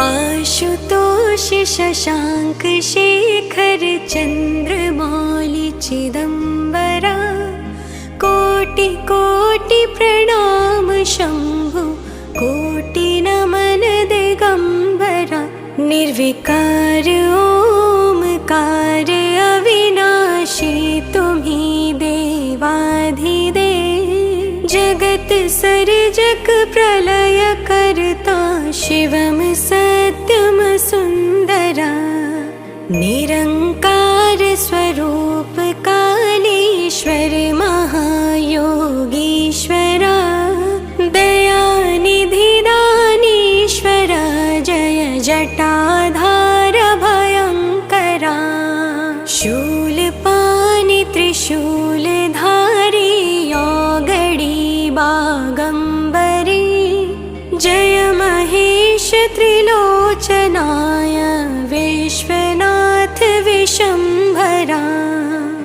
आशुतोष शशांक शेखर चंद्रमौलि चिदंबरा कोटि कोटि प्रणाम शंभु कोटि नमन दिगंबरा निर्विकार ओमकार अविनाशी तुम्ही देवाधिदेव जगत सर्जक प्रलय करता शिवम सत्यम सुंदरा निरंकार स्वरूप कालेश्वर महायोगीश्वरा दयानिधि दानीश्वरा जय जटाधार भयंकरा शूलपाणि त्रिशूलधारी योगडी बागंबरी जय महेश त्रिलोचना